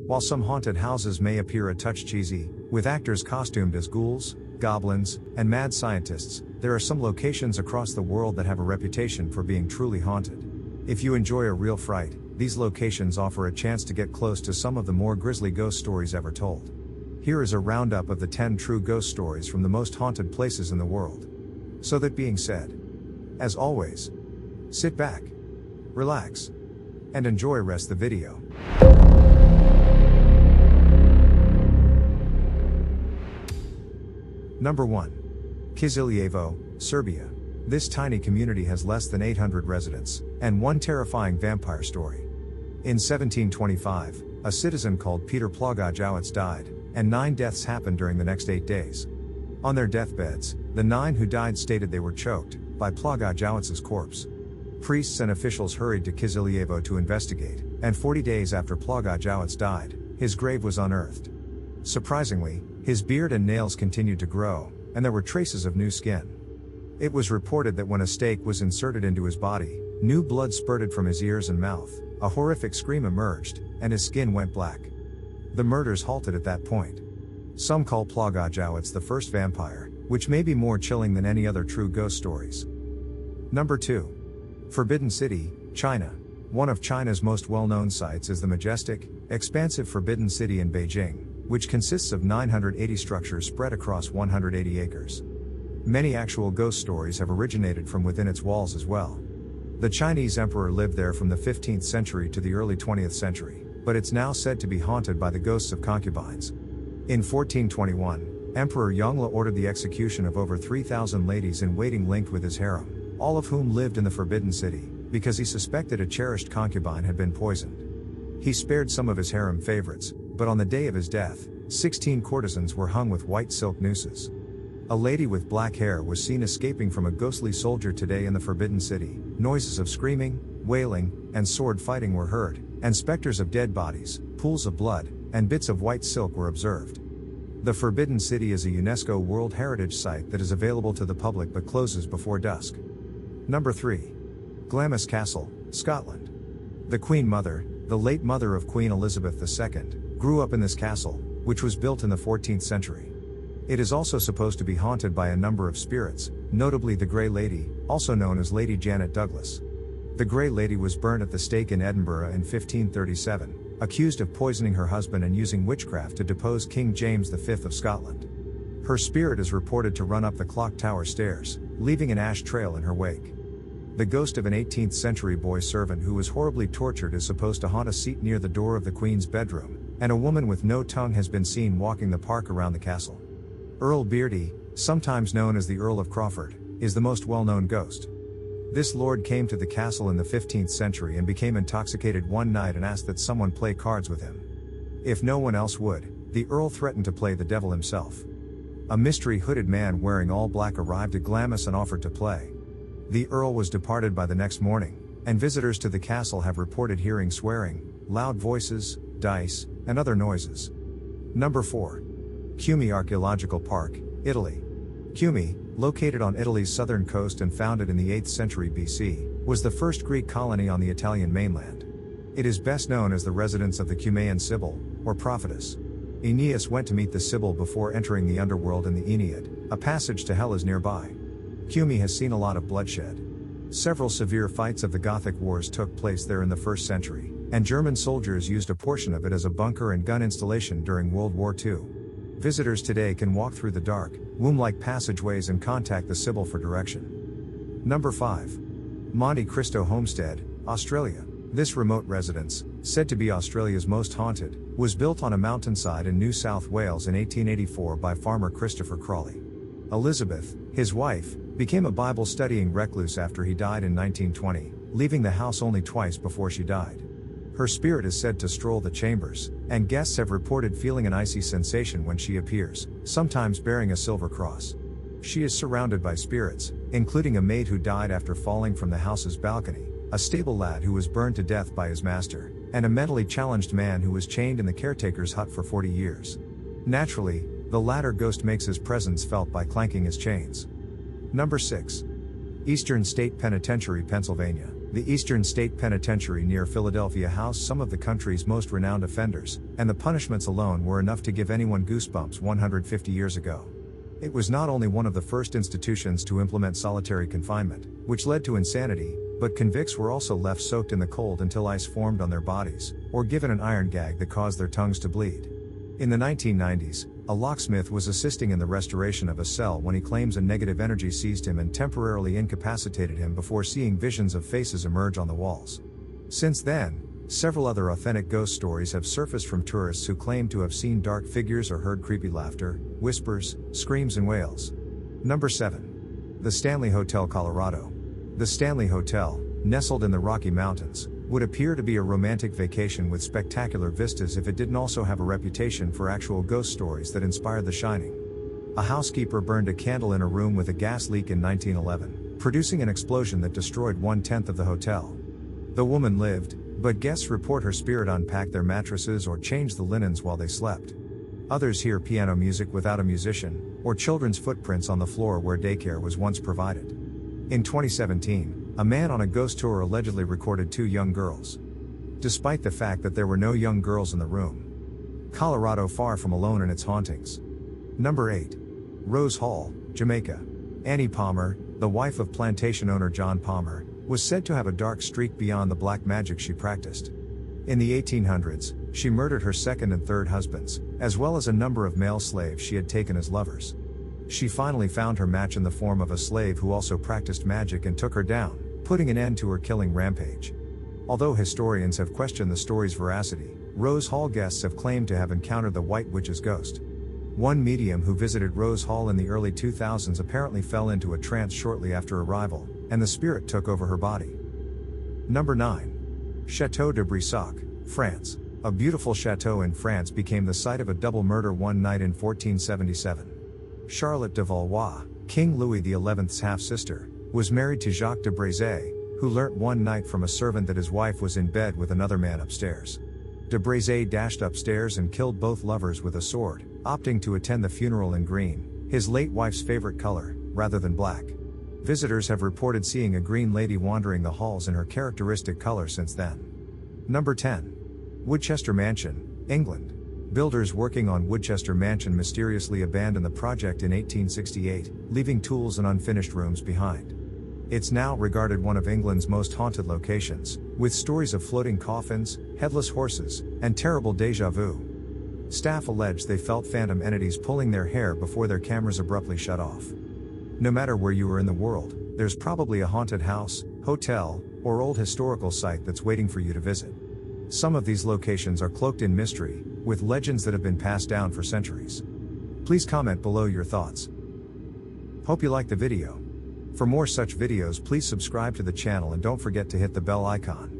While some haunted houses may appear a touch cheesy, with actors costumed as ghouls, goblins, and mad scientists, there are some locations across the world that have a reputation for being truly haunted. If you enjoy a real fright, these locations offer a chance to get close to some of the more grisly ghost stories ever told. Here is a roundup of the 10 true ghost stories from the most haunted places in the world. So that being said, as always, sit back, relax, and enjoy rest the video. Number 1. Kisiljevo, Serbia. This tiny community has less than 800 residents, and one terrifying vampire story. In 1725, a citizen called Peter Plagajowic died, and 9 deaths happened during the next 8 days. On their deathbeds, the 9 who died stated they were choked by Plagajowic's corpse. Priests and officials hurried to Kisiljevo to investigate, and 40 days after Plagajowic died, his grave was unearthed. Surprisingly, his beard and nails continued to grow, and there were traces of new skin. It was reported that when a stake was inserted into his body, new blood spurted from his ears and mouth, a horrific scream emerged, and his skin went black. The murders halted at that point. Some call Plagajowic the first vampire, which may be more chilling than any other true ghost stories. Number 2. Forbidden City, China. One of China's most well-known sites is the majestic, expansive Forbidden City in Beijing, which consists of 980 structures spread across 180 acres. Many actual ghost stories have originated from within its walls as well. The Chinese emperor lived there from the 15th century to the early 20th century, but it's now said to be haunted by the ghosts of concubines. In 1421, Emperor Yongle ordered the execution of over 3,000 ladies in waiting linked with his harem, all of whom lived in the Forbidden City, because he suspected a cherished concubine had been poisoned. He spared some of his harem favorites, but on the day of his death, 16 courtesans were hung with white silk nooses. A lady with black hair was seen escaping from a ghostly soldier today in the Forbidden City. Noises of screaming, wailing, and sword fighting were heard, and specters of dead bodies, pools of blood, and bits of white silk were observed. The Forbidden City is a UNESCO World Heritage Site that is available to the public but closes before dusk. Number 3. Glamis Castle, Scotland. The Queen Mother, the late mother of Queen Elizabeth II, grew up in this castle, which was built in the 14th century. It is also supposed to be haunted by a number of spirits, notably the Grey Lady, also known as Lady Janet Douglas. The Grey Lady was burnt at the stake in Edinburgh in 1537, accused of poisoning her husband and using witchcraft to depose King James V of Scotland. Her spirit is reported to run up the clock tower stairs, leaving an ash trail in her wake. The ghost of an 18th century boy servant who was horribly tortured is supposed to haunt a seat near the door of the Queen's bedroom, and a woman with no tongue has been seen walking the park around the castle. Earl Beardy, sometimes known as the Earl of Crawford, is the most well-known ghost. This lord came to the castle in the 15th century and became intoxicated one night and asked that someone play cards with him. If no one else would, the Earl threatened to play the devil himself. A mystery hooded man wearing all black arrived at Glamis and offered to play. The Earl was departed by the next morning, and visitors to the castle have reported hearing swearing, loud voices, dice, and other noises. Number 4. Cumi Archaeological Park, Italy. Cumi, located on Italy's southern coast and founded in the 8th century BC, was the first Greek colony on the Italian mainland. It is best known as the residence of the Cumaean Sibyl, or prophetess. Aeneas went to meet the Sibyl before entering the underworld in the Aeneid. A passage to hell is nearby. Cumi has seen a lot of bloodshed. Several severe fights of the Gothic Wars took place there in the 1st century, and German soldiers used a portion of it as a bunker and gun installation during World War II. Visitors today can walk through the dark, womb-like passageways and contact the Sibyl for direction. Number 5. Monte Cristo Homestead, Australia. This remote residence, said to be Australia's most haunted, was built on a mountainside in New South Wales in 1884 by farmer Christopher Crawley. Elizabeth, his wife, became a Bible-studying recluse after he died in 1920, leaving the house only twice before she died. Her spirit is said to stroll the chambers, and guests have reported feeling an icy sensation when she appears, sometimes bearing a silver cross. She is surrounded by spirits, including a maid who died after falling from the house's balcony, a stable lad who was burned to death by his master, and a mentally challenged man who was chained in the caretaker's hut for 40 years. Naturally, the latter ghost makes his presence felt by clanking his chains. Number 6. Eastern State Penitentiary, Pennsylvania. The Eastern State Penitentiary near Philadelphia housed some of the country's most renowned offenders, and the punishments alone were enough to give anyone goosebumps 150 years ago. It was not only one of the first institutions to implement solitary confinement, which led to insanity, but convicts were also left soaked in the cold until ice formed on their bodies, or given an iron gag that caused their tongues to bleed. In the 1990s, a locksmith was assisting in the restoration of a cell when he claims a negative energy seized him and temporarily incapacitated him before seeing visions of faces emerge on the walls. Since then, several other authentic ghost stories have surfaced from tourists who claim to have seen dark figures or heard creepy laughter, whispers, screams and wails. Number 7. The Stanley Hotel, Colorado. The Stanley Hotel, nestled in the Rocky Mountains, would appear to be a romantic vacation with spectacular vistas if it didn't also have a reputation for actual ghost stories that inspired The Shining. A housekeeper burned a candle in a room with a gas leak in 1911, producing an explosion that destroyed 1/10 of the hotel. The woman lived, but guests report her spirit unpacked their mattresses or changed the linens while they slept. Others hear piano music without a musician, or children's footprints on the floor where daycare was once provided. In 2017, a man on a ghost tour allegedly recorded 2 young girls. Despite the fact that there were no young girls in the room, Colorado far from alone in its hauntings. Number 8. Rose Hall, Jamaica. Annie Palmer, the wife of plantation owner John Palmer, was said to have a dark streak beyond the black magic she practiced. In the 1800s, she murdered her second and third husbands, as well as a number of male slaves she had taken as lovers. She finally found her match in the form of a slave who also practiced magic and took her down, putting an end to her killing rampage. Although historians have questioned the story's veracity, Rose Hall guests have claimed to have encountered the White Witch's ghost. One medium who visited Rose Hall in the early 2000s apparently fell into a trance shortly after arrival, and the spirit took over her body. Number 9. Chateau de Bordeaux, France. A beautiful chateau in France became the site of a double murder one night in 1477. Charlotte de Valois, King Louis XI's half-sister, was married to Jacques de Brézé, who learnt one night from a servant that his wife was in bed with another man upstairs. De Brézé dashed upstairs and killed both lovers with a sword, opting to attend the funeral in green, his late wife's favorite color, rather than black. Visitors have reported seeing a green lady wandering the halls in her characteristic color since then. Number 10. Woodchester Mansion, England. Builders working on Woodchester Mansion mysteriously abandoned the project in 1868, leaving tools and unfinished rooms behind. It's now regarded one of England's most haunted locations, with stories of floating coffins, headless horses, and terrible déjà vu. Staff allege they felt phantom entities pulling their hair before their cameras abruptly shut off. No matter where you are in the world, there's probably a haunted house, hotel, or old historical site that's waiting for you to visit. Some of these locations are cloaked in mystery, with legends that have been passed down for centuries. Please comment below your thoughts. Hope you liked the video. For more such videos, please subscribe to the channel and don't forget to hit the bell icon.